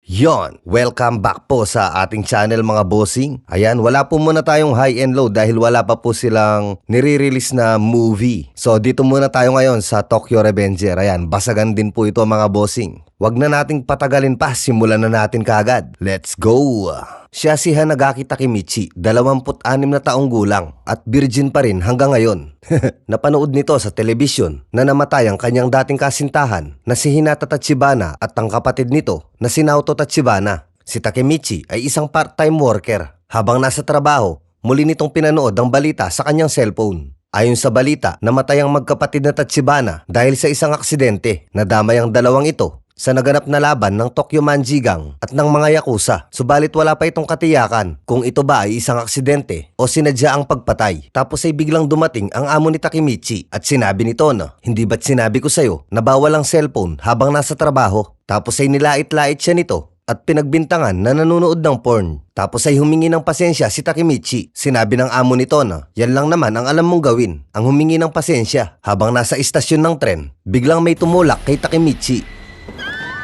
Yon, welcome back po sa ating channel mga bossing. Ayan, wala po muna tayong high and low dahil wala pa po silang nire-release na movie. So dito muna tayo ngayon sa Tokyo Revenger. Ayan, basagan din po ito mga bossing. Wag na nating patagalin pa, simulan na natin kaagad. Let's go! Siya si Hanagaki Takemichi, 26 na taong gulang at virgin pa rin hanggang ngayon. Napanood nito sa telebisyon na namatay ang kanyang dating kasintahan na si Hinata Tachibana at ang kapatid nito na si Naoto Tachibana. Si Takemichi ay isang part-time worker. Habang nasa trabaho, muli nitong pinanood ang balita sa kanyang cellphone. Ayon sa balita, namatay ang magkapatid na Tachibana dahil sa isang aksidente. Nadamay ang dalawang ito sa naganap na laban ng Tokyo Manjigang at ng mga Yakuza. Subalit wala pa itong katiyakan kung ito ba ay isang aksidente o sinadya ang pagpatay. Tapos ay biglang dumating ang amo ni Takemichi at sinabi nito na, "Hindi ba't sinabi ko sa'yo na bawal ang cellphone habang nasa trabaho?" Tapos ay nilait-lait siya nito at pinagbintangan na nanonood ng porn. Tapos ay humingi ng pasensya si Takemichi. Sinabi ng amo nito na, "Yan lang naman ang alam mong gawin, ang humingi ng pasensya." Habang nasa istasyon ng tren, biglang may tumulak kay Takemichi.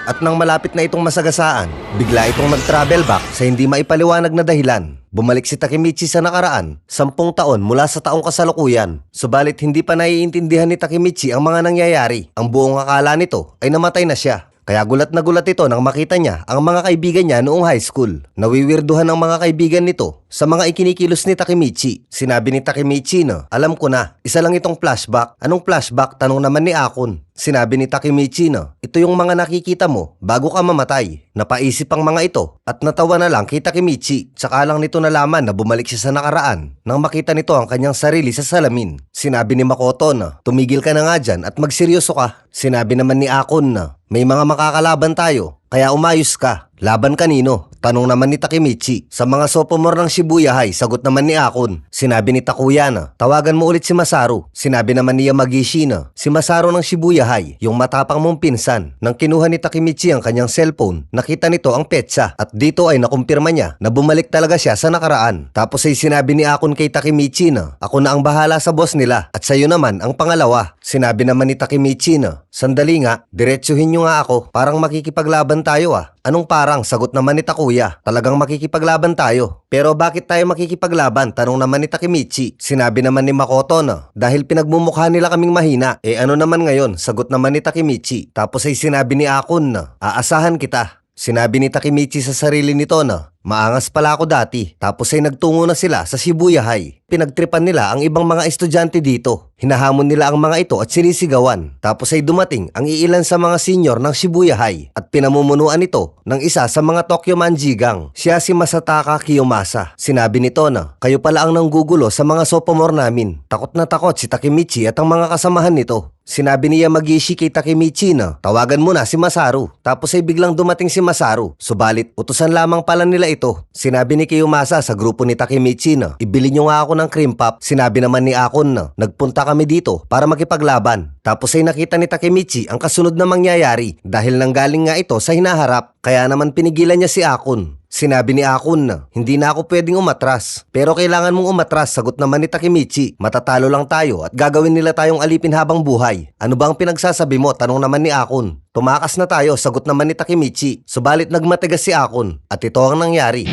At nang malapit na itong masagasaan, bigla itong nag-travel back sa hindi maipaliwanag na dahilan. Bumalik si Takemichi sa nakaraan, 10 taon mula sa taong kasalukuyan. Subalit hindi pa naiintindihan ni Takemichi ang mga nangyayari. Ang buong akala nito ay namatay na siya. Kaya gulat na gulat ito nang makita niya ang mga kaibigan niya noong high school. Nawiwirduhan ang mga kaibigan nito sa mga ikinikilos ni Takemichi. Sinabi ni Takemichi na, "Alam ko na, isa lang itong flashback." "Anong flashback?" tanong naman ni Akon. Sinabi ni Takemichi na, "Ito yung mga nakikita mo bago ka mamatay." Napaisip ang mga ito at natawa na lang kay Takemichi. Tsaka lang nito nalaman na bumalik siya sa nakaraan nang makita nito ang kanyang sarili sa salamin. Sinabi ni Makoto na, "Tumigil ka na nga dyan at magseryoso ka." Sinabi naman ni Akon na, "May mga makakalaban tayo, kaya umayos ka." "Laban kanino?" tanong naman ni Takemichi. "Sa mga sophomore ng Shibuya High," sagot naman ni Akon. Sinabi ni Takuya na, "Tawagan mo ulit si Masaru." Sinabi naman ni Yamagishi na, "Si Masaru ng Shibuya High, yung matapang mong pinsan." Nang kinuha ni Takemichi ang kanyang cellphone, nakita nito ang petsa at dito ay nakumpirma niya na bumalik talaga siya sa nakaraan. Tapos ay sinabi ni Akon kay Takemichi na, "Ako na ang bahala sa boss nila at sa'yo naman ang pangalawa." Sinabi naman ni Takemichi na, "Sandali nga, diretsuhin nyo nga ako, parang makikipaglaban tayo ah." "Anong parang?" sagot naman ni Takuya. "Talagang makikipaglaban tayo." "Pero bakit tayo makikipaglaban?" tanong naman ni Takemichi. Sinabi naman ni Makoto na, "Dahil pinagmumukha nila kaming mahina." "Eh ano naman ngayon?" sagot naman ni Takemichi. Tapos ay sinabi ni Akon na, "Aasahan kita." Sinabi ni Takemichi sa sarili nito na, "Maangas pala ako dati." Tapos ay nagtungo na sila sa Shibuya High. Pinagtripan nila ang ibang mga estudyante dito. Hinahamon nila ang mga ito at sinisigawan. Tapos ay dumating ang iilan sa mga senior ng Shibuya High at pinamumunuan ito ng isa sa mga Tokyo Manjigang. Siya si Masataka Kiyomasa. Sinabi nito na, "Kayo pala ang nanggugulo sa mga sophomore namin." Takot na takot si Takemichi at ang mga kasamahan nito. Sinabi ni Yamagishi kay Takemichi na, "Tawagan mo na si Masaru." Tapos ay biglang dumating si Masaru. Subalit utusan lamang pala nila ito. Sinabi ni Kiyomasa sa grupo ni Takemichi na, "Ibili nyo nga ako ng cream puff." Sinabi naman ni Akon na, "Nagpunta kami dito para makipaglaban." Tapos ay nakita ni Takemichi ang kasunod na mangyayari dahil nanggaling nga ito sa hinaharap. Kaya naman pinigilan niya si Akon. Sinabi ni Akon na, "Hindi na ako pwedeng umatras." "Pero kailangan mong umatras," sagot naman ni Takemichi. "Matatalo lang tayo at gagawin nila tayong alipin habang buhay." "Ano bang pinagsasabi mo?" tanong naman ni Akon. "Tumakas na tayo," sagot naman ni Takemichi. Subalit nagmatigas si Akon at ito ang nangyari.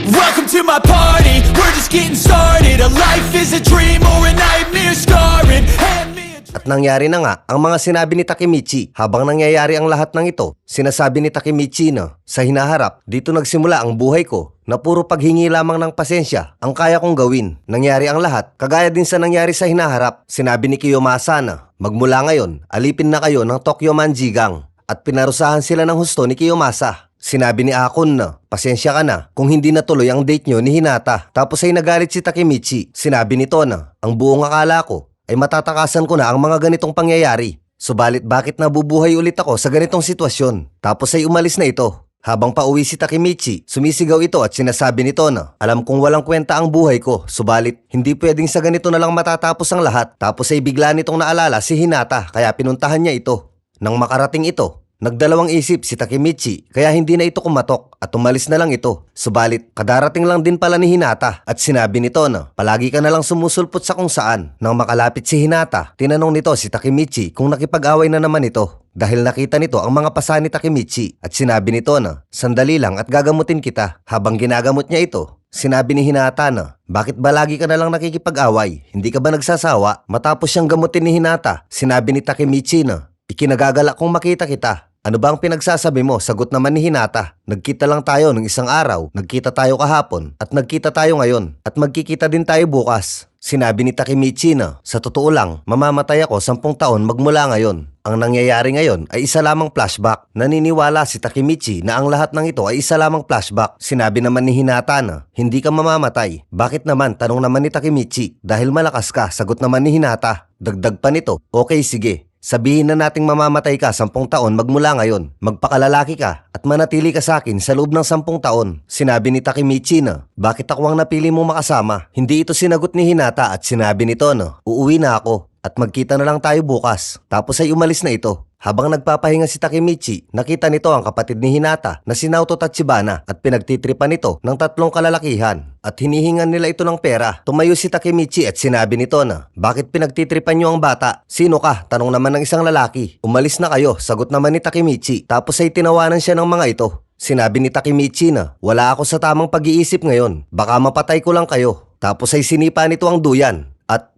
Welcome to my party, we're just getting started. A life is a dream or a nightmare scarring. At nangyari na nga ang mga sinabi ni Takemichi. Habang nangyayari ang lahat ng ito, sinasabi ni Takemichi na, "Sa hinaharap, dito nagsimula ang buhay ko na puro paghingi lamang ng pasensya ang kaya kong gawin." Nangyari ang lahat, kagaya din sa nangyari sa hinaharap. Sinabi ni Kiyomasa na, "Magmula ngayon, alipin na kayo ng Tokyo Manjigang." At pinarusahan sila ng husto ni Kiyomasa. Sinabi ni Akon na, "Pasensya ka na kung hindi natuloy ang date nyo ni Hinata." Tapos ay nagalit si Takemichi. Sinabi nito na, "Ang buong akala ko ay matatakasan ko na ang mga ganitong pangyayari. Subalit bakit nabubuhay ulit ako sa ganitong sitwasyon?" Tapos ay umalis na ito. Habang pauwi si Takemichi, sumisigaw ito at sinasabi nito na, "Alam kong walang kwenta ang buhay ko, subalit hindi pwedeng sa ganito na lang matatapos ang lahat." Tapos ay bigla nitong naalala si Hinata kaya pinuntahan niya ito. Nang makarating ito, Nagdalawang isip si Takemichi kaya hindi na ito kumatok at umalis na lang ito. Subalit, kadarating lang din pala ni Hinata at sinabi nito na palagi ka na lang sumusulpot sa kung saan. Nang makalapit si Hinata, tinanong nito si Takemichi kung nakipag-away na naman ito. Dahil nakita nito ang mga pasa ni Takemichi at sinabi nito na sandali lang at gagamutin kita. Habang ginagamot niya ito, sinabi ni Hinata na bakit ba lagi ka na lang nakikipag-away? Hindi ka ba nagsasawa? Matapos siyang gamutin ni Hinata, sinabi ni Takemichi na ikinagagala kong makita kita. Ano ba ang pinagsasabi mo? Sagot naman ni Hinata. Nagkita lang tayo ng isang araw, nagkita tayo kahapon, at nagkita tayo ngayon, at magkikita din tayo bukas. Sinabi ni Takemichi na, sa totoo lang, mamamatay ako 10 taon magmula ngayon. Ang nangyayari ngayon ay isa lamang flashback. Naniniwala si Takemichi na ang lahat ng ito ay isa lamang flashback. Sinabi naman ni Hinata na, hindi ka mamamatay. Bakit naman? Tanong naman ni Takemichi. Dahil malakas ka, sagot naman ni Hinata. Dagdag pa nito, okay sige. Sabihin na nating mamamatay ka 10 taon magmula ngayon. Magpakalalaki ka at manatili ka sa akin sa loob ng 10 taon. Sinabi ni Takemichi na, bakit ako ang napili mo makasama? Hindi ito sinagot ni Hinata at sinabi nito na, uuwi na ako at magkita na lang tayo bukas. Tapos ay umalis na ito. Habang nagpapahinga si Takemichi, nakita nito ang kapatid ni Hinata na si Naoto Tachibana at pinagtitripan nito ng 3 kalalakihan. At hinihingan nila ito ng pera. Tumayo si Takemichi at sinabi nito na, bakit pinagtitripan niyo ang bata? Sino ka? Tanong naman ng isang lalaki. Umalis na kayo, sagot naman ni Takemichi. Tapos ay tinawanan siya ng mga ito. Sinabi ni Takemichi na, wala ako sa tamang pag-iisip ngayon. Baka mapatay ko lang kayo. Tapos ay sinipa nito ang duyan. At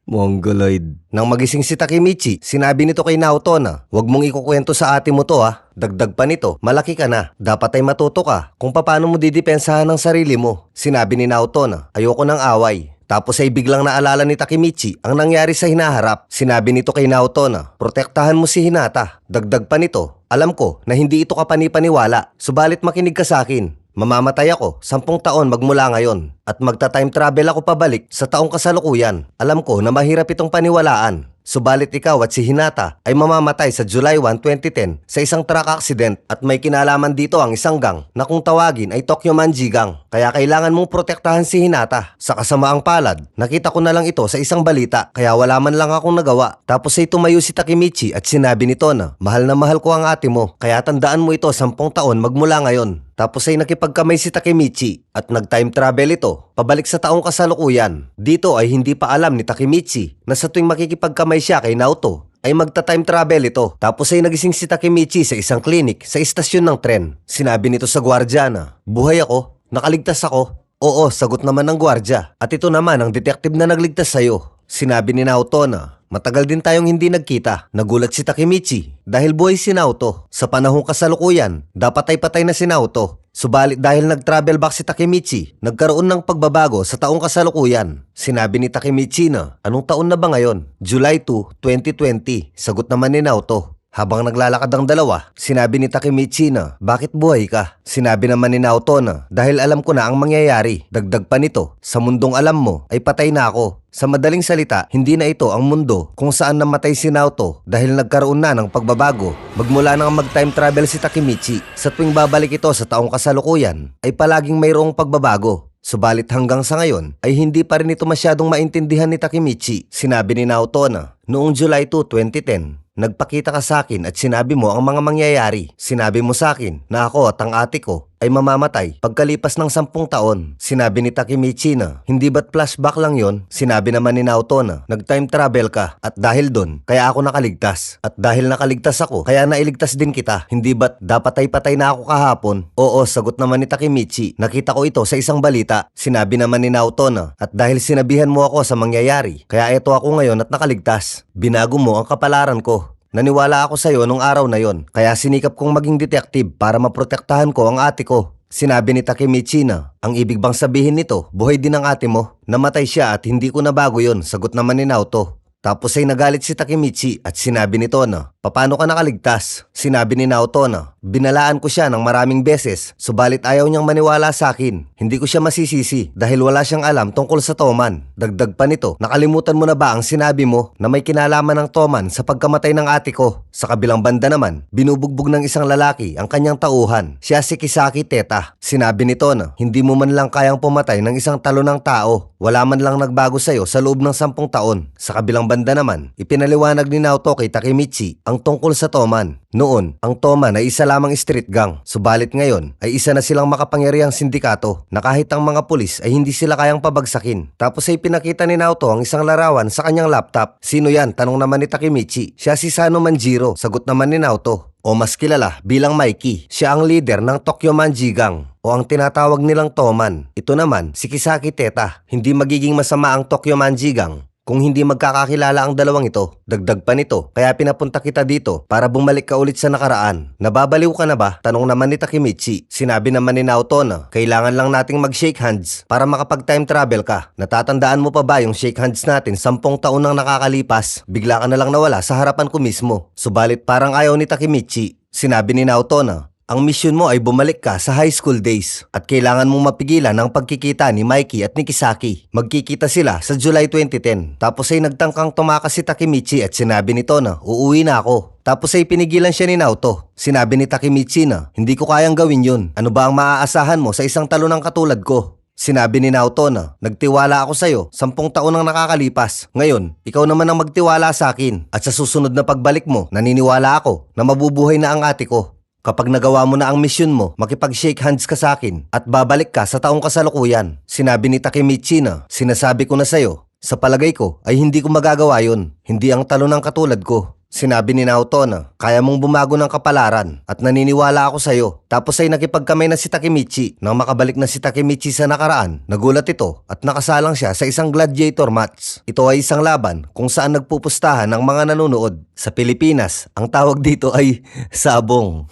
Mongoloid. Nang magising si Takemichi, sinabi nito kay Naoto na, huwag mong ikukwento sa ate mo to ha. Dagdag pa nito, malaki ka na. Dapat ay matuto ka kung paano mo didepensahan ang sarili mo. Sinabi ni Naoto na, ayoko ng away. Tapos ay biglang naalala ni Takemichi ang nangyari sa hinaharap. Sinabi nito kay Naoto na, protektahan mo si Hinata. Dagdag pa nito, alam ko na hindi ito kapani-paniwala. Subalit makinig ka sa akin. Mamamatay ako 10 taon magmula ngayon at magta-time travel ako pabalik sa taong kasalukuyan. Alam ko na mahirap itong paniwalaan. Subalit ikaw at si Hinata ay mamamatay sa July 1, 2010 sa isang truck accident at may kinalaman dito ang isang gang na kung tawagin ay Tokyo Manji Gang. Kaya kailangan mong protektahan si Hinata. Sa kasamaang palad, nakita ko na lang ito sa isang balita kaya wala man lang akong nagawa. Tapos ay tumayo si Takemichi at sinabi nito na mahal ko ang ate mo kaya tandaan mo ito 10 taon magmula ngayon. Tapos ay nakipagkamay si Takemichi at nag-time travel ito pabalik sa taong kasalukuyan. Dito ay hindi pa alam ni Takemichi na sa tuwing makikipagkamay siya kay Naoto ay magta-time travel ito. Tapos ay nagising si Takemichi sa isang klinik sa istasyon ng tren. Sinabi nito sa gwardya na, buhay ako, nakaligtas ako. Oo, sagot naman ng gwardya. At ito naman ang detective na nagligtas sa'yo. Sinabi ni Naoto na, matagal din tayong hindi nagkita. Nagulat si Takemichi dahil buhay si Naoto. Sa panahong kasalukuyan, dapat ay patay na si Naoto. Subalit dahil nag-travel back si Takemichi, nagkaroon ng pagbabago sa taong kasalukuyan. Sinabi ni Takemichi na, anong taon na ba ngayon? July 2, 2020. Sagot naman ni Naoto. Habang naglalakad ang dalawa, sinabi ni Takemichi na, bakit buhay ka? Sinabi naman ni Naoto na, dahil alam ko na ang mangyayari. Dagdag pa nito, sa mundong alam mo ay patay na ako. Sa madaling salita, hindi na ito ang mundo kung saan namatay si Naoto dahil nagkaroon na ng pagbabago. Magmula nang mag-time travel si Takemichi, sa tuwing babalik ito sa taong kasalukuyan, ay palaging mayroong pagbabago. Subalit hanggang sa ngayon ay hindi pa rin ito masyadong maintindihan ni Takemichi. Sinabi ni Naoto na, noong July 2, 2010, nagpakita ka sa akin at sinabi mo ang mga mangyayari. Sinabi mo sa akin na ako at ang ate ko ay mamamatay pagkalipas ng 10 taon. Sinabi ni Takemichi na, hindi ba't flashback lang yon? Sinabi naman ni Naoto na, nag-time travel ka at dahil doon, kaya ako nakaligtas. At dahil nakaligtas ako, kaya nailigtas din kita. Hindi ba't dapat ay patay na ako kahapon? Oo, sagot naman ni Takemichi. Nakita ko ito sa isang balita. Sinabi naman ni Naoto na, at dahil sinabihan mo ako sa mangyayari, kaya ito ako ngayon at nakaligtas. Binago mo ang kapalaran ko. Naniwala ako sa iyo nung araw na yon, kaya sinikap kong maging detective para maprotektahan ko ang ate ko. Sinabi ni Takemichi na, ang ibig bang sabihin nito, buhay din ang ate mo? Namatay siya at hindi ko nabago yon, sagot naman ni Naoto. Tapos ay nagalit si Takemichi at sinabi nito na, paano ka nakaligtas? Sinabi ni Naoto na, binalaan ko siya ng maraming beses, subalit ayaw niyang maniwala sa akin. Hindi ko siya masisisi dahil wala siyang alam tungkol sa Toman. Dagdag pa nito, nakalimutan mo na ba ang sinabi mo na may kinalaman ng Toman sa pagkamatay ng ate ko? Sa kabilang banda naman, binubugbog ng isang lalaki ang kanyang tauhan. Siya si Kisaki Teta. Sinabi nito na, hindi mo man lang kayang pumatay ng isang talo ng tao. Wala man lang nagbago sa'yo sa loob ng 10 taon. Sa kabilang banda naman, ipinaliwanag ni Naoto kay Takemichi ang ang tungkol sa Toman. Noon, ang Toman ay isa lamang street gang. Subalit ngayon ay isa na silang makapangyarihang sindikato na kahit ang mga pulis ay hindi sila kayang pabagsakin. Tapos ay pinakita ni Naoto ang isang larawan sa kanyang laptop. Sino yan? Tanong naman ni Takemichi. Siya si Sano Manjiro. Sagot naman ni Naoto. O mas kilala bilang Mikey. Siya ang leader ng Tokyo Manji Gang o ang tinatawag nilang Toman. Ito naman si Kisaki Teta. Hindi magiging masama ang Tokyo Manji Gang kung hindi magkakakilala ang dalawang ito. Dagdag pa nito, kaya pinapunta kita dito para bumalik ka ulit sa nakaraan. Nababaliw ka na ba? Tanong naman ni Takemichi. Sinabi naman ni Naoto na kailangan lang nating mag-shake hands para makapag-time travel ka. Natatandaan mo pa ba yung shake hands natin 10 taon nang nakakalipas? Bigla ka na lang nawala sa harapan ko mismo. Subalit parang ayaw ni Takemichi. Sinabi ni Naoto na ang misyon mo ay bumalik ka sa high school days at kailangan mong mapigilan ang pagkikita ni Mikey at ni Kisaki. Magkikita sila sa July 2010. Tapos ay nagtangkang tumakas si Takemichi at sinabi nito na uuwi na ako. Tapos ay pinigilan siya ni Naoto. Sinabi ni Takemichi na hindi ko kayang gawin yun. Ano ba ang maaasahan mo sa isang talonang katulad ko? Sinabi ni Naoto na nagtiwala ako sa'yo 10 taon nang nakakalipas. Ngayon, ikaw naman ang magtiwala sa akin. At sa susunod na pagbalik mo, naniniwala ako na mabubuhay na ang ate ko. Kapag nagawa mo na ang misyon mo, makipag-shake hands ka sa akin at babalik ka sa taong kasalukuyan. Sinabi ni Takemichi na, sinasabi ko na sa'yo, sa palagay ko ay hindi ko magagawa yun. Hindi ang talon ng katulad ko. Sinabi ni Naoto na, kaya mong bumago ng kapalaran at naniniwala ako sa'yo. Tapos ay nakipagkamay na si Takemichi. Nang makabalik na si Takemichi sa nakaraan, nagulat ito at nakasalang siya sa isang gladiator match. Ito ay isang laban kung saan nagpupustahan ng mga nanonood. Sa Pilipinas, ang tawag dito ay sabong.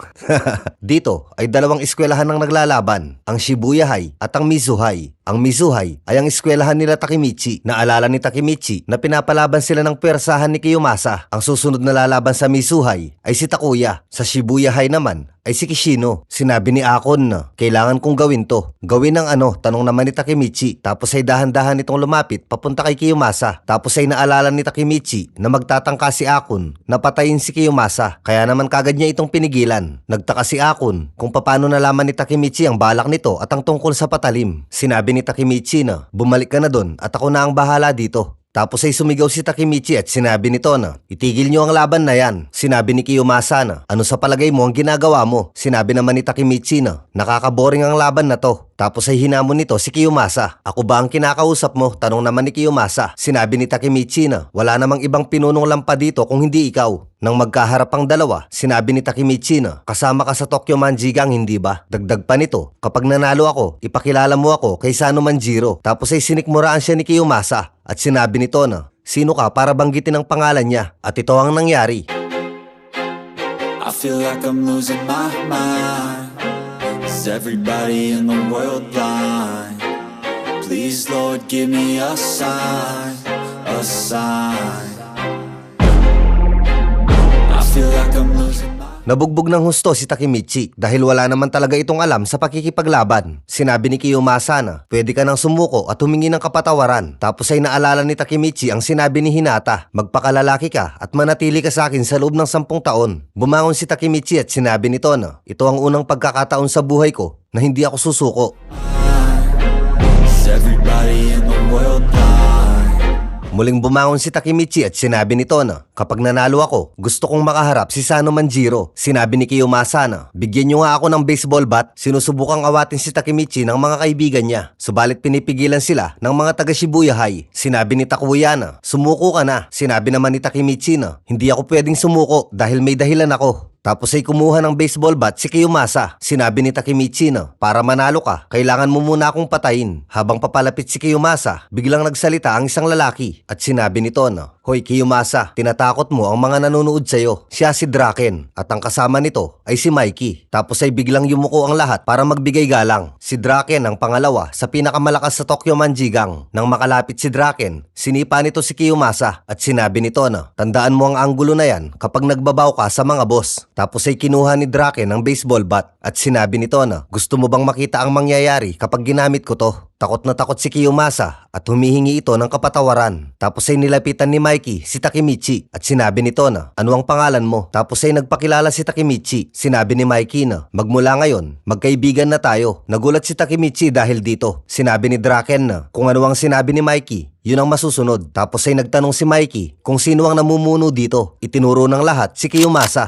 Dito ay dalawang eskwelahan ng naglalaban, ang Shibuya High at ang Mizu High. Ang Mizu High ay ang eskwelahan nila Takemichi. Naalala ni Takemichi na pinapalaban sila ng pwersahan ni Kiyomasa. Ang susunod na lalaban sa Mizu High ay si Takuya. Sa Shibuya High naman ay si Kishino. Sinabi ni Akon na kailangan kong gawin to. Gawin ng ano? Tanong naman ni Takemichi. Tapos ay dahan-dahan itong lumapit papunta kay Kiyomasa. Tapos ay naalala ni Takemichi na magtatangka si Akon na patayin si Kiyomasa. Kaya naman kagad niya itong pinigilan. Nagtaka si Akon kung paano nalaman ni Takemichi ang balak nito at ang tungkol sa patalim. Sinabi ni Takemichi na bumalik ka na doon at ako na ang bahala dito. Tapos ay sumigaw si Takemichi at sinabi nito na itigil niyo ang laban na yan. Sinabi ni Kiyomasa na ano sa palagay mo ang ginagawa mo? Sinabi naman ni Takemichi na nakakaboring ang laban na to. Tapos ay hinamon nito si Kiyomasa. Ako ba ang kinakausap mo? Tanong naman ni Kiyomasa. Sinabi ni Takemichi na wala namang ibang pinunong lampa dito kung hindi ikaw. Nang magkaharap ang dalawa, sinabi ni Takemichi na kasama ka sa Tokyo Manji Gang, hindi ba? Dagdag pa nito, kapag nanalo ako, ipakilala mo ako kay Sano Manjiro. Tapos ay sinikmuraan siya ni Kiyomasa at sinabi nito na sino ka para banggitin ang pangalan niya. At ito ang nangyari. I feel like I'm losing my mind. Is everybody in the world blind? Please Lord give me a sign, a sign. I feel like I'm losing my mind. Nabugbog ng husto si Takemichi dahil wala naman talaga itong alam sa pakikipaglaban. Sinabi ni Kiyomasa na pwede ka nang sumuko at humingi ng kapatawaran. Tapos ay naalala ni Takemichi ang sinabi ni Hinata, magpakalalaki ka at manatili ka sa akin sa loob ng 10 taon. Bumangon si Takemichi at sinabi nito na ito ang unang pagkakataon sa buhay ko na hindi ako susuko. Is everybody in the world blind? Muling bumangon si Takemichi at sinabi nito na kapag nanalo ako, gusto kong makaharap si Sano Manjiro. Sinabi ni Kiyomasa na bigyan niyo nga ako ng baseball bat. Sinusubukang awatin si Takemichi ng mga kaibigan niya. Subalit pinipigilan sila ng mga taga Shibuya High. Sinabi ni Takuya na sumuko ka na. Sinabi naman ni Takemichi na hindi ako pwedeng sumuko dahil may dahilan ako. Tapos ay kumuha ng baseball bat si Kiyomasa. Sinabi ni Takemichi na para manalo ka, kailangan mo muna akong patayin. Habang papalapit si Kiyomasa, biglang nagsalita ang isang lalaki at sinabi nito na, Hoy Kiyomasa, tinatakot mo ang mga nanonood sa'yo. Siya si Draken at ang kasama nito ay si Mikey. Tapos ay biglang yumuko ang lahat para magbigay galang. Si Draken ang pangalawa sa pinakamalakas sa Tokyo Manji Gang. Nang makalapit si Draken, sinipa nito si Kiyomasa at sinabi nito na tandaan mo ang anggulo na yan kapag nagbabaw ka sa mga boss. Tapos ay kinuha ni Draken ang baseball bat at sinabi nito na gusto mo bang makita ang mangyayari kapag ginamit ko to? Takot na takot si Kiyomasa at humihingi ito ng kapatawaran. Tapos ay nilapitan ni Mikey si Takemichi at sinabi nito na, ano ang pangalan mo? Tapos ay nagpakilala si Takemichi. Sinabi ni Mikey na, magmula ngayon, magkaibigan na tayo. Nagulat si Takemichi dahil dito. Sinabi ni Draken na, kung ano ang sinabi ni Mikey, yun ang masusunod. Tapos ay nagtanong si Mikey kung sino ang namumuno dito. Itinuro ng lahat si Kiyomasa.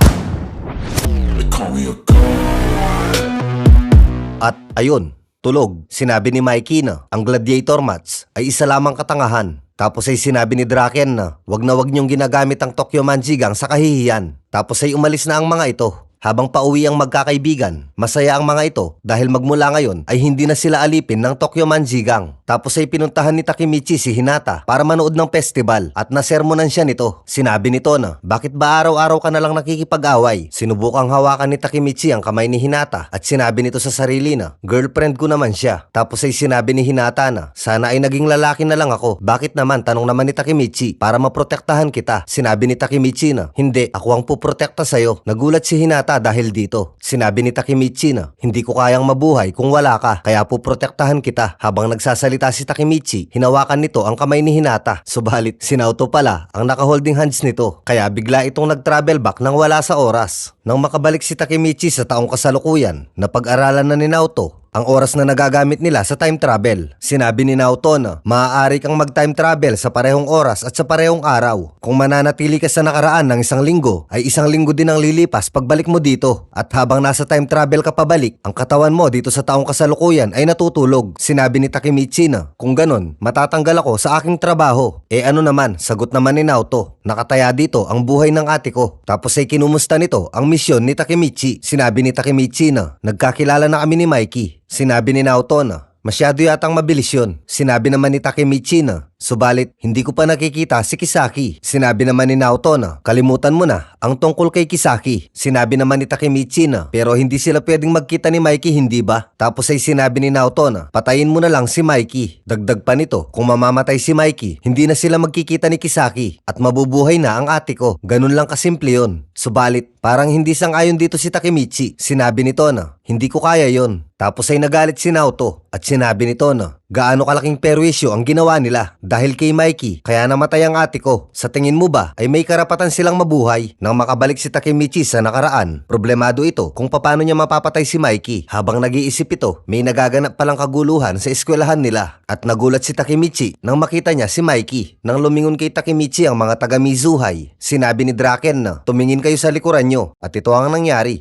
At ayun, tulog. Sinabi ni Mikey na ang gladiator match ay isa lamang katangahan. Tapos ay sinabi ni Draken na wag niyong ginagamit ang Tokyo Manjigang sa kahihiyan. Tapos ay umalis na ang mga ito. Habang pauwi ang magkakaibigan, masaya ang mga ito dahil magmula ngayon ay hindi na sila alipin ng Tokyo Manjigang. Tapos ay pinuntahan ni Takemichi si Hinata para manood ng festival at nasermonan siya nito. Sinabi nito na, bakit ba araw-araw ka na lang nakikipag-away? Sinubukang hawakan ni Takemichi ang kamay ni Hinata at sinabi nito sa sarili na, girlfriend ko naman siya. Tapos ay sinabi ni Hinata na, sana ay naging lalaki na lang ako. Bakit naman? Tanong naman ni Takemichi, para maprotektahan kita. Sinabi ni Takemichi na, hindi, ako ang puprotekta sa'yo. Nagulat si Hinata dahil dito. Sinabi ni Takemichi na, hindi ko kayang mabuhay kung wala ka, kaya puprotektahan kita. Habang nagsasalita si Takemichi, hinawakan nito ang kamay ni Hinata. Subalit, si Naoto pala ang naka-holding hands nito, kaya bigla itong nag-travel back nang wala sa oras. Nang makabalik si Takemichi sa taong kasalukuyan, napag-aralan na ni Naoto ang oras na nagagamit nila sa time travel. Sinabi ni Naoto na maaari kang mag-time travel sa parehong oras at sa parehong araw. Kung mananatili ka sa nakaraan ng isang linggo, ay isang linggo din ang lilipas pagbalik mo dito. At habang nasa time travel ka pabalik, ang katawan mo dito sa taong kasalukuyan ay natutulog. Sinabi ni Takemichi na, kung ganon, matatanggal ako sa aking trabaho. Ano naman, sagot naman ni Naoto, nakataya dito ang buhay ng ate ko. Tapos ay kinumusta nito ang misyon ni Takemichi. Sinabi ni Takemichi na, nagkakilala na kami ni Mikey. Sinabi ni Naoto na, masyado yatang mabilis yun. Sinabi naman ni Takemichi na, subalit hindi ko pa nakikita si Kisaki. Sinabi naman ni Naoto na, kalimutan mo na ang tungkol kay Kisaki. Sinabi naman ni Takemichi na, pero hindi sila pwedeng magkita ni Mikey, hindi ba? Tapos ay sinabi ni Naoto na, patayin mo na lang si Mikey. Dagdag pa nito, kung mamamatay si Mikey, hindi na sila magkikita ni Kisaki at mabubuhay na ang ate ko. Ganun lang kasimple yun. Subalit, parang hindi sang-ayon dito si Takemichi. Sinabi nito na, hindi ko kaya yon. Tapos ay nagalit si Naoto at sinabi nito na, gaano kalaking perwisyo ang ginawa nila dahil kay Mikey kaya namatay ang ate ko. Sa tingin mo ba ay may karapatan silang mabuhay? Nang makabalik si Takemichi sa nakaraan, problemado ito kung paano niya mapapatay si Mikey. Habang nag-iisip ito, may nagaganap palang kaguluhan sa eskwelahan nila at nagulat si Takemichi nang makita niya si Mikey. Nang lumingon kay Takemichi ang mga taga Mizuhai, sinabi ni Draken na, tumingin kayo sa likuran nyo at ito ang nangyari.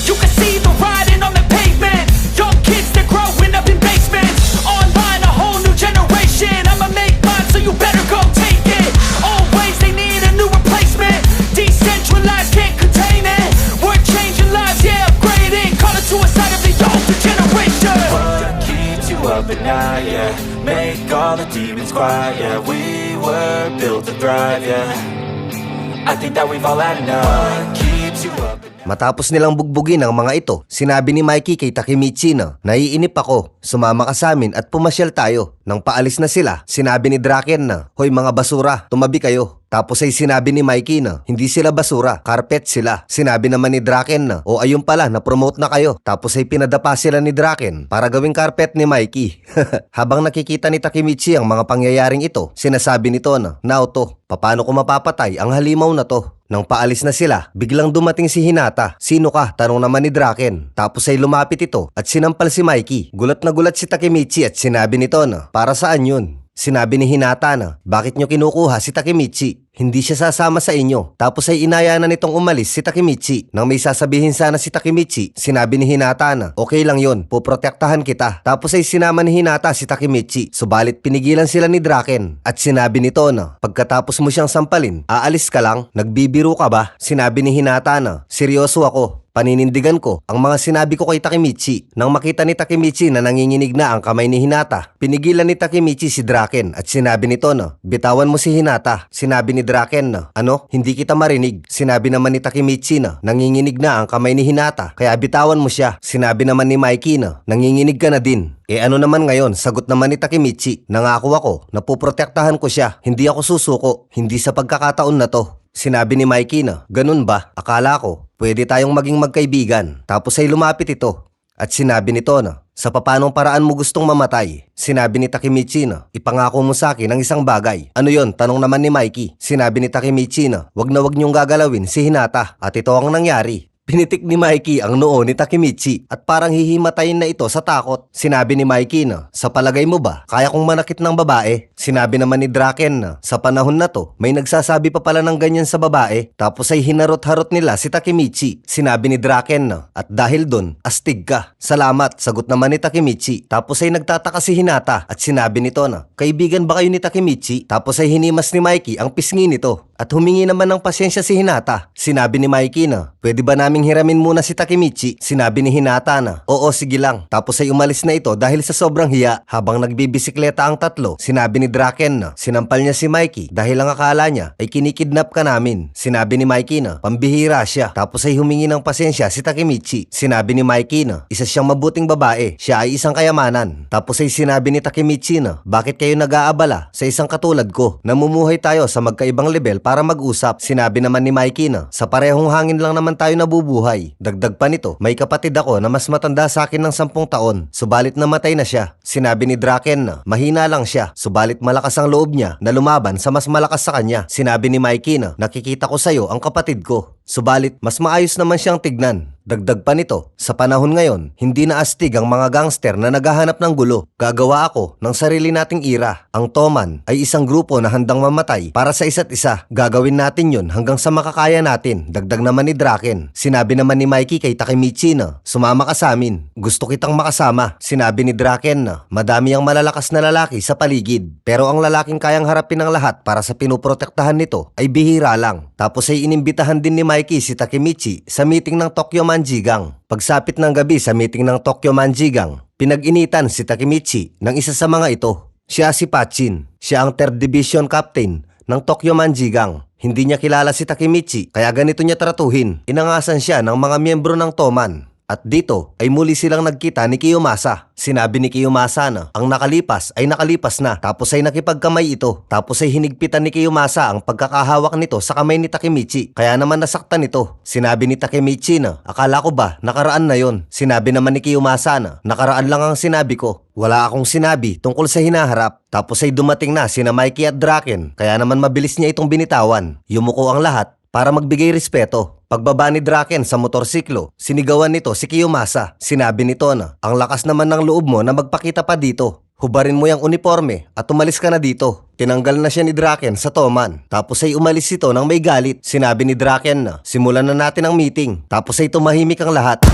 You can see the riding on the pavement. Young kids, they're growing up in basements. Online, a whole new generation. I'ma make mine, so you better go take it. Always, they need a new replacement. Decentralized, can't contain it. We're changing lives, yeah, upgrading. Call it suicide of the older generation. What keeps you up at night, yeah? Make all the demons quiet, yeah. We were built to thrive, yeah. I think that we've all had enough. What keeps you up at night? Matapos nilang bugbugin ang mga ito, sinabi ni Mikey kay Takemichi na, naiinip ako, sumama ka sa amin at pumasyal tayo. Nang paalis na sila, sinabi ni Draken na, hoy mga basura, tumabi kayo. Tapos ay sinabi ni Mikey na, hindi sila basura, carpet sila. Sinabi naman ni Draken na, o ayun pala, na-promote na kayo. Tapos ay pinadapa sila ni Draken para gawing carpet ni Mikey. Habang nakikita ni Takemichi ang mga pangyayaring ito, sinasabi nito na, Naoto, paano ko mapapatay ang halimaw na to? Nang paalis na sila, biglang dumating si Hinata. Sino ka? Tanong naman ni Draken. Tapos ay lumapit ito at sinampal si Mikey. Gulat na gulat si Takemichi at sinabi nito na, para saan yun? Sinabi ni Hinata na, bakit nyo kinukuha si Takemichi? Hindi siya sasama sa inyo. Tapos ay inaya na nitong umalis si Takemichi. Nang may sasabihin sana si Takemichi, sinabi ni Hinata na, okay lang yon, puprotektahan kita. Tapos ay sinama ni Hinata si Takemichi. Subalit pinigilan sila ni Draken. At sinabi nito na, pagkatapos mo siyang sampalin, aalis ka lang? Nagbibiro ka ba? Sinabi ni Hinata na, seryoso ako. Paninindigan ko ang mga sinabi ko kay Takemichi. Nang makita ni Takemichi na nanginginig na ang kamay ni Hinata, pinigilan ni Takemichi si Draken at sinabi nito na, bitawan mo si Hinata. Sinabi ni Draken na, ano? Hindi kita marinig. Sinabi naman ni Takemichi na, nanginginig na ang kamay ni Hinata, kaya bitawan mo siya. Sinabi naman ni Mikey na, nanginginig ka na din. Ano naman ngayon? Sagot naman ni Takemichi, nangako ako na puprotektahan ko siya. Hindi ako susuko, hindi sa pagkakataon na to. Sinabi ni Mikey na, ganun ba? Akala ko, pwede tayong maging magkaibigan. Tapos ay lumapit ito At sinabi nito na, sa papanong paraan mo gustong mamatay? Sinabi ni Takemichi na, ipangako mo sa akin ang isang bagay. Ano yon? Tanong naman ni Mikey. Sinabi ni Takemichi na, wag na wag niyong gagalawin si Hinata. At ito ang nangyari. Pinitik ni Mikey ang noo ni Takemichi at parang hihimatayin na ito sa takot. Sinabi ni Mikey na, sa palagay mo ba, kaya kong manakit ng babae? Sinabi naman ni Draken na, sa panahon na to, may nagsasabi pa pala ng ganyan sa babae. Tapos ay hinarot-harot nila si Takemichi. Sinabi ni Draken na, at dahil dun, astig ka. Salamat, sagot naman ni Takemichi. Tapos ay nagtataka si Hinata at sinabi nito na, kaibigan ba kayo ni Takemichi? Tapos ay hinimas ni Mikey ang pisngi nito. At humingi naman ng pasensya si Hinata. Sinabi ni Mikey na, pwede ba naming hiramin muna si Takemichi? Sinabi ni Hinata na, oo sige lang. Tapos ay umalis na ito dahil sa sobrang hiya. Habang nagbibisikleta ang tatlo, sinabi ni Draken na, sinampal niya si Mikey dahil ang akala niya ay kinikidnap ka namin. Sinabi ni Mikey na, pambihira siya. Tapos ay humingi ng pasensya si Takemichi. Sinabi ni Mikey na, isa siyang mabuting babae. Siya ay isang kayamanan. Tapos ay sinabi ni Takemichi na, bakit kayo nag-aabala sa isang katulad ko? Namumuhay tayo sa magkaibang level para mag-usap. Sinabi naman ni Mikey na, sa parehong hangin lang naman tayo nabubuhay. Dagdag pa nito, may kapatid ako na mas matanda sa akin ng 10 taon. Subalit namatay na siya. Sinabi ni Draken na, mahina lang siya. Subalit malakas ang loob niya na lumaban sa mas malakas sa kanya. Sinabi ni Mikey na, nakikita ko sa'yo ang kapatid ko. Subalit, mas maayos naman siyang tignan. Dagdag pa nito, sa panahon ngayon, hindi na astig ang mga gangster na naghahanap ng gulo. Gagawa ako ng sarili nating ira. Ang Toman ay isang grupo na handang mamatay para sa isa't isa. Gagawin natin yun hanggang sa makakaya natin. Dagdag naman ni Draken. Sinabi naman ni Mikey kay Takemichi na, sumama ka sa amin. Gusto kitang makasama. Sinabi ni Draken na, madami ang malalakas na lalaki sa paligid. Pero ang lalaking kayang harapin ng lahat para sa pinoprotektahan nito ay bihira lang. Tapos ay inimbitahan din ni Mikey si Takemichi sa meeting ng Tokyo Manjigang. Pagsapit ng gabi sa meeting ng Tokyo Manjigang, pinag-initan si Takemichi ng isa sa mga ito. Siya si Pachin. Siya ang 3rd Division Captain ng Tokyo Manjigang. Hindi niya kilala si Takemichi kaya ganito niya tratuhin. Inangasan siya ng mga miyembro ng Toman. At dito ay muli silang nagkita ni Kiyomasa. Sinabi ni Kiyomasa na ang nakalipas ay nakalipas na. Tapos ay nakipagkamay ito. Tapos ay hinigpitan ni Kiyomasa ang pagkakahawak nito sa kamay ni Takemichi. Kaya naman nasaktan ito. Sinabi ni Takemichi na, akala ko ba nakaraan na yon? Sinabi naman ni Kiyomasa na, nakaraan lang ang sinabi ko. Wala akong sinabi tungkol sa hinaharap. Tapos ay dumating na sina Mikey at Draken. Kaya naman mabilis niya itong binitawan. Yumuko ang lahat para magbigay respeto. Pagbaba ni Draken sa motorsiklo, sinigawan nito si Kiyomasa. Sinabi nito na, ang lakas naman ng loob mo na magpakita pa dito. Hubarin mo yung uniforme at umalis ka na dito. Tinanggal na siya ni Draken sa Toman. Tapos ay umalis ito nang may galit. Sinabi ni Draken na, simulan na natin ang meeting. Tapos ay tumahimik ang lahat.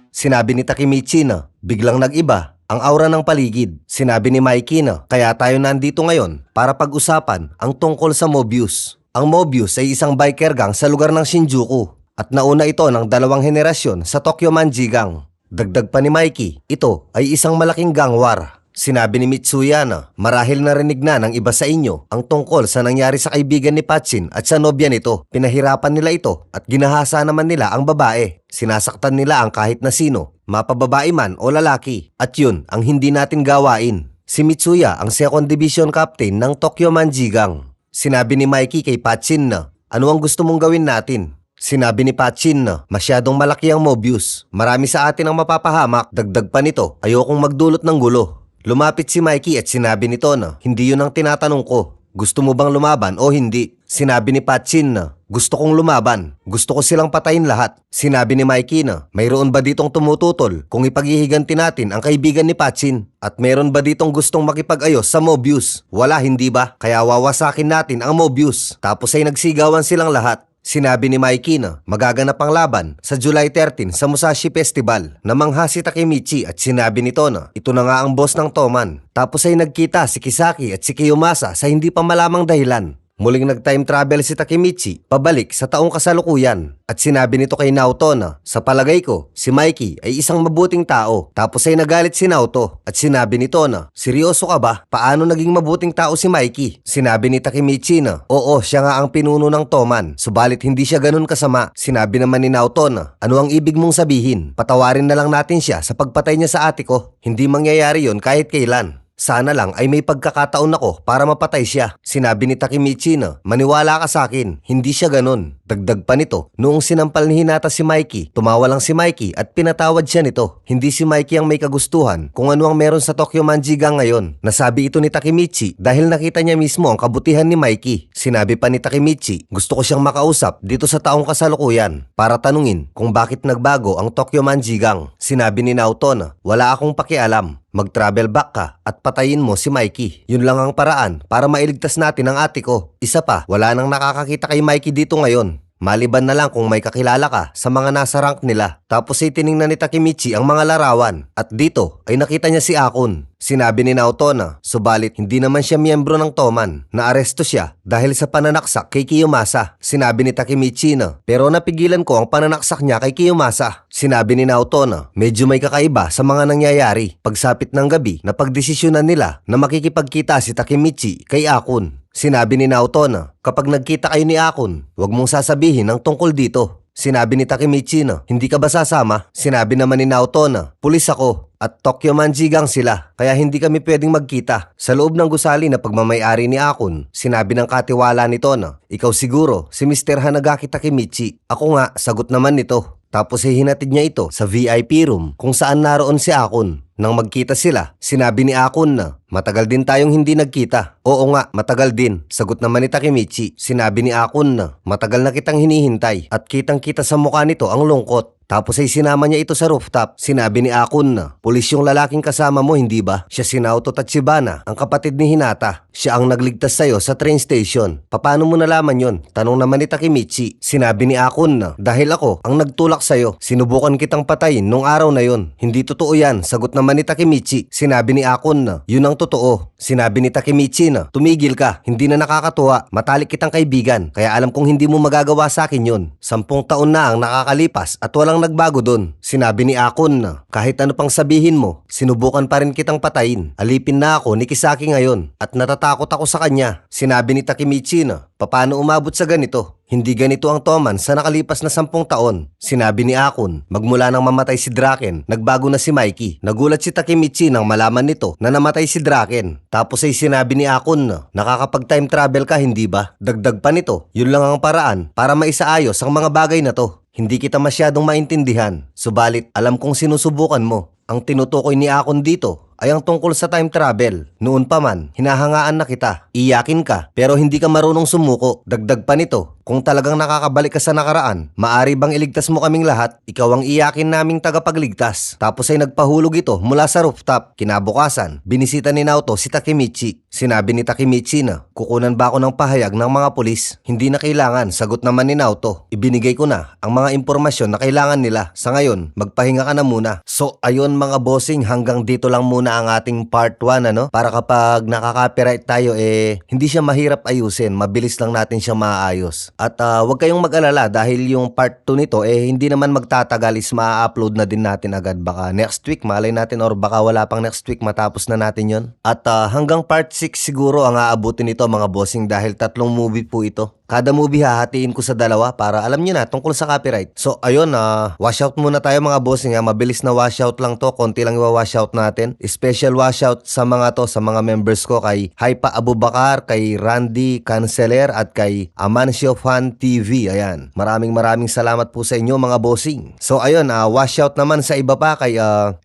Sinabi ni Takemichi na, biglang nag-iba ang aura ng paligid. Sinabi ni Mikey na, kaya tayo nandito ngayon para pag-usapan ang tungkol sa Mobius. Ang Mobius ay isang biker gang sa lugar ng Shinjuku at nauna ito ng 2 henerasyon sa Tokyo Manjigang. Dagdag pa ni Mikey, ito ay isang malaking gang war. Sinabi ni Mitsuya na, marahil narinig na ng iba sa inyo ang tungkol sa nangyari sa kaibigan ni Pachin at sa nobya nito. Pinahirapan nila ito at ginahasa naman nila ang babae. Sinasaktan nila ang kahit na sino, mapababae man o lalaki. At yun ang hindi natin gawain. Si Mitsuya ang 2nd Division Captain ng Tokyo Manjigang. Sinabi ni Mikey kay Pachin na, ano ang gusto mong gawin natin? Sinabi ni Pachin na, masyadong malaki ang Mobius. Marami sa atin ang mapapahamak. Dagdag pa nito, ayokong magdulot ng gulo. Lumapit si Mikey at sinabi nito na, hindi yun ang tinatanong ko. Gusto mo bang lumaban o hindi? Sinabi ni Pachin na, gusto kong lumaban. Gusto ko silang patayin lahat. Sinabi ni Mikey na, mayroon ba ditong tumututol kung ipaghihiganti natin ang kaibigan ni Pachin? At meron ba ditong gustong makipag-ayos sa Mobius? Wala, hindi ba? Kaya wawasakin natin ang Mobius. Tapos ay nagsigawan silang lahat. Sinabi ni Mikey na magaganap ang laban sa July 13 sa Musashi Festival. Namangha si Takemichi at sinabi nito na ito na nga ang boss ng Toman. Tapos ay nagkita si Kisaki at si Kiyomasa sa hindi pa malamang dahilan. Muling nag-time travel si Takemichi pabalik sa taong kasalukuyan at sinabi nito kay Naoto na sa palagay ko si Mikey ay isang mabuting tao. Tapos ay nagalit si Naoto at sinabi nito na seryoso ka ba? Paano naging mabuting tao si Mikey? Sinabi ni Takemichi na oo, siya nga ang pinuno ng Toman, subalit hindi siya ganun kasama. Sinabi naman ni Naoto na ano ang ibig mong sabihin? Patawarin na lang natin siya sa pagpatay niya sa ate ko. Hindi mangyayari yon kahit kailan. Sana lang ay may pagkakataon ako para mapatay siya. Sinabi ni Takemichi na, maniwala ka sa akin, hindi siya ganun. Dagdag pa nito, noong sinampal ni Hinata si Mikey, tumawa lang si Mikey at pinatawad siya nito. Hindi si Mikey ang may kagustuhan kung ano ang meron sa Tokyo Manjigang ngayon. Nasabi ito ni Takemichi dahil nakita niya mismo ang kabutihan ni Mikey. Sinabi pa ni Takemichi, gusto ko siyang makausap dito sa taong kasalukuyan para tanungin kung bakit nagbago ang Tokyo Manjigang. Sinabi ni Naoto na, wala akong pakialam. Mag-travel back ka at patayin mo si Mikey. Yun lang ang paraan para mailigtas natin ang ate ko. Isa pa, wala nang nakakakita kay Mikey dito ngayon. Maliban na lang kung may kakilala ka sa mga nasa rank nila. Tapos ay tiningnan ni Takemichi ang mga larawan. At dito ay nakita niya si Akun. Sinabi ni Naoto na, subalit hindi naman siya miyembro ng Toman. Naaresto siya dahil sa pananaksak kay Kiyomasa. Sinabi ni Takemichi na, pero napigilan ko ang pananaksak niya kay Kiyomasa. Sinabi ni Naoto na, medyo may kakaiba sa mga nangyayari. Pagsapit ng gabi, napagdesisyonan nila na makikipagkita si Takemichi kay Akun. Sinabi ni Naoto na, kapag nagkita kayo ni Akun, huwag mong sasabihin ang tungkol dito. Sinabi ni Takemichi na, hindi ka ba sasama? Sinabi naman ni Naoto na, pulis ako at Tokyo Manjigang sila, kaya hindi kami pwedeng magkita. Sa loob ng gusali na pagmamayari ni Akun, sinabi ng katiwala nito na, ikaw siguro si Mr. Hanagaki Takemichi. Ako nga, sagot naman nito. Tapos ay hinatid niya ito sa VIP room kung saan naroon si Akun. Nang magkita sila, sinabi ni Akun na, matagal din tayong hindi nagkita. Oo nga, matagal din. Sagot naman ni Takemichi. Sinabi ni Akun na, matagal na kitang hinihintay at kitang-kita sa mukha nito ang lungkot. Tapos ay sinama niya ito sa rooftop. Sinabi ni Akun na, pulis yung lalaking kasama mo, hindi ba? Siya si Naoto Tachibana, ang kapatid ni Hinata. Siya ang nagligtas sa'yo sa train station. Paano mo nalaman yon? Tanong naman ni Takemichi. Sinabi ni Akun na, dahil ako ang nagtulak sa'yo. Sinubukan kitang patayin nung araw na yon. Hindi totoo yan. Sagot naman ni Takemichi. Sinabi ni Akun na, yun ang totoo. Sinabi ni Takemichi na, tumigil ka. Hindi na nakakatuwa. Matalik kitang kaibigan. Kaya alam kong hindi mo magagawa sa akin yun. 10 taon na ang nakakalipas at walang nagbago doon. Sinabi ni Akun na, kahit ano pang sabihin mo, sinubukan pa rin kitang patayin. Alipin na ako ni Kisaki ngayon at natatakot ako sa kanya. Sinabi ni Takemichi na, paano umabot sa ganito? Hindi ganito ang Toman sa nakalipas na 10 taon. Sinabi ni Akun, magmula nang mamatay si Draken, nagbago na si Mikey. Nagulat si Takemichi nang malaman nito na namatay si Draken. Tapos ay sinabi ni Akun na, nakakapag-time travel ka hindi ba? Dagdag pa nito, yun lang ang paraan para maisaayos ang mga bagay na to. Hindi kita masyadong maintindihan, subalit alam kong sinusubukan mo. Ang tinutukoy ni Akun dito ay ang tungkol sa time travel. Noon pa man, hinahangaan na kita. Iyakin ka, pero hindi ka marunong sumuko. Dagdag pa nito, kung talagang nakakabalik ka sa nakaraan, maari bang iligtas mo kaming lahat? Ikaw ang iyakin naming tagapagligtas. Tapos ay nagpahulog ito mula sa rooftop. Kinabukasan, binisita ni Naoto si Takemichi. Sinabi ni Takemichi na, kukunan ba ako ng pahayag ng mga pulis? Hindi na kailangan, sagot naman ni Naoto. Ibinigay ko na ang mga impormasyon na kailangan nila. Sa ngayon, magpahinga ka na muna. So ayun mga bossing, hanggang dito lang muna ang ating part 1 ano, para kapag nakaka-copyright tayo hindi siya mahirap ayusin, mabilis lang natin siya maayos. At wag kayong mag-alala dahil yung part 2 nito hindi naman magtatagal, is ma-upload na din natin agad, baka next week malay natin, or baka wala pang next week matapos na natin yon. At hanggang part 6 siguro ang aabutin nito mga bossing dahil 3 movie po ito. Kada movie hahatiin ko sa 2 para alam nyo na tungkol sa copyright. So ayun, washout muna tayo mga bossing. Mabilis na washout lang to, konti lang i-washout natin. Special washout sa mga members ko, kay Haipa Abubakar, kay Randy Canceler at kay Amancio Fan TV. Ayan, maraming salamat po sa inyo mga bossing. So ayun, washout naman sa iba pa kay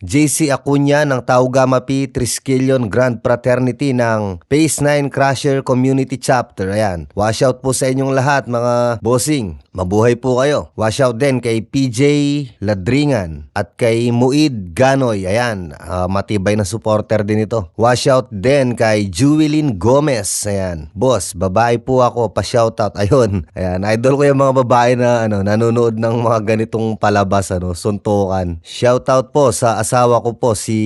JC Acuña ng Taugama P Triskelion Grand Fraternity ng Phase 9 Crusher Community Chapter. Ayan, washout po sa inyong lahat mga bossing. Mabuhay po kayo. Washout din kay PJ Ladringan at kay Muid Ganoy. Ayan, matibay na supporter din ito. Washout din kay Jewelyn Gomez. Ayan, boss, babae po ako, pa-shoutout. Ayun, ayan, idol ko yung mga babae na nanonood ng mga ganitong palabas, suntukan. Shoutout po sa asawa ko po, si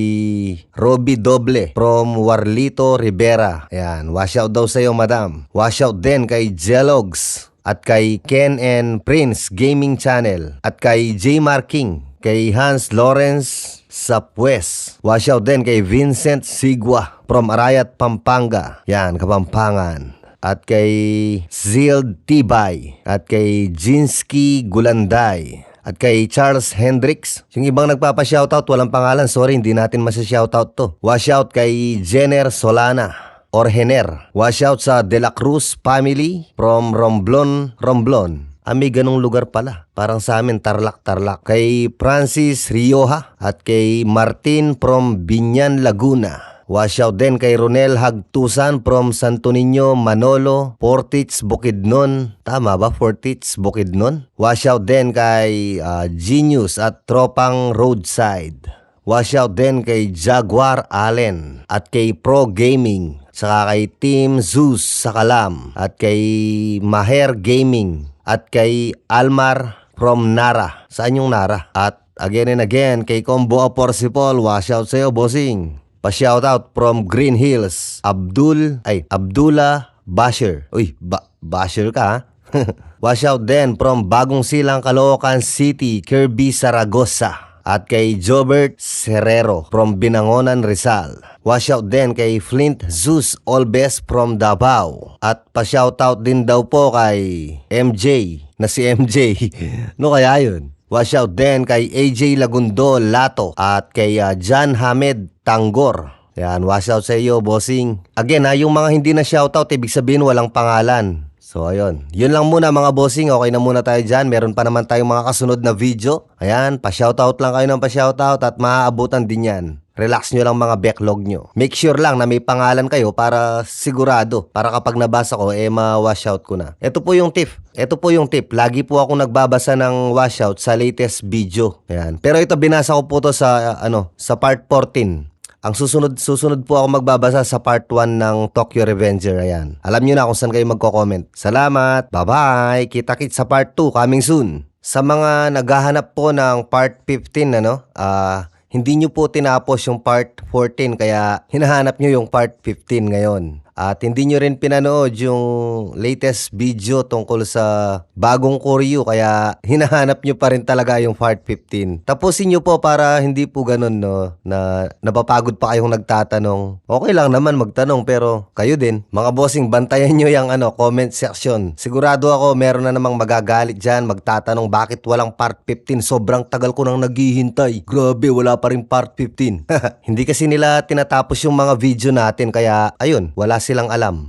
Roby Doble from Warlito Rivera. Ayan, washout daw sa iyo madam. Washout din kay Jelogs at kay Ken and Prince Gaming Channel at kay J. Marking, kay Hans Lawrence Sapwes. Washout din kay Vincent Sigua from Arayat, Pampanga. Yan, Kapampangan. At kay Zild Tibay at kay Jinsky Gulanday. At kay Charles Hendricks. Yung ibang nagpapa-shoutout, walang pangalan. Sorry, hindi natin masya-shoutout to. Washout kay Jenner Solana or Hener. Washout sa De La Cruz family from Romblon. May ganong lugar pala. Parang sa amin, Tarlac. Kay Francis Rioja at kay Martin from Binyan, Laguna. Washout din kay Ronel Hagtusan from Santo Niño, Manolo, Portich, Bukidnon. Tama ba? Portich, Bukidnon. Washout din kay Genius at Tropang Roadside. Washout din kay Jaguar Allen at kay Pro Gaming. Saka kay Team Zeus sa Kalam at kay Maher Gaming at kay Almar from Nara. Saan yung Nara? At again and again kay Combo Aporsipol. Washout sa'yo, bossing. Pa-shoutout from Green Hills, Abdullah Basher. Uy, Basher ka ha? Washout din from Bagong Silang, Caloocan City, Kirby Saragossa. At kay Jobert Serrero from Binangonan, Rizal. Washout din kay Flint Zeus Olbes from Davao. At pa-shoutout din daw po kay MJ, na si MJ. No kaya yun? Washout din kay AJ Lagundo Lato at kay John Hamed Tanggor. Yan, washout sa iyo, bossing. Again yung mga hindi na shoutout, ibig sabihin walang pangalan. So ayun, yun lang muna mga bossing. Okay na muna tayo dyan. Meron pa naman tayong mga kasunod na video. Ayan, pa-shoutout lang kayo ng pa-shoutout at maaabutan din yan. Relax nyo lang mga backlog nyo. Make sure lang na may pangalan kayo para sigurado. Para kapag nabasa ko, ma-washout ko na. Ito po yung tip. Lagi po ako nagbabasa ng washout sa latest video. Ayan. Pero ito binasa ko po to sa, sa part 14. Ang susunod po ako magbabasa sa part 1 ng Tokyo Revenger. Ayan. Alam nyo na kung saan kayo magko-comment. Salamat. Bye-bye. Kita-kits sa part 2 coming soon. Sa mga naghahanap po ng part 15, hindi nyo po tinapos yung part 14 kaya hinahanap nyo yung part 15 ngayon. At hindi nyo rin pinanood yung latest video tungkol sa bagong Koryu kaya hinahanap nyo pa rin talaga yung part 15. Tapusin nyo po para hindi po ganun na napapagod pa kayong nagtatanong. Okay lang naman magtanong pero kayo din. Mga bossing, bantayan nyo yung comment section. Sigurado ako meron na namang magagalit dyan, magtatanong bakit walang part 15. Sobrang tagal ko nang naghihintay. Grabe, wala pa rin part 15. Hindi kasi nila tinatapos yung mga video natin kaya ayun, wala silang alam.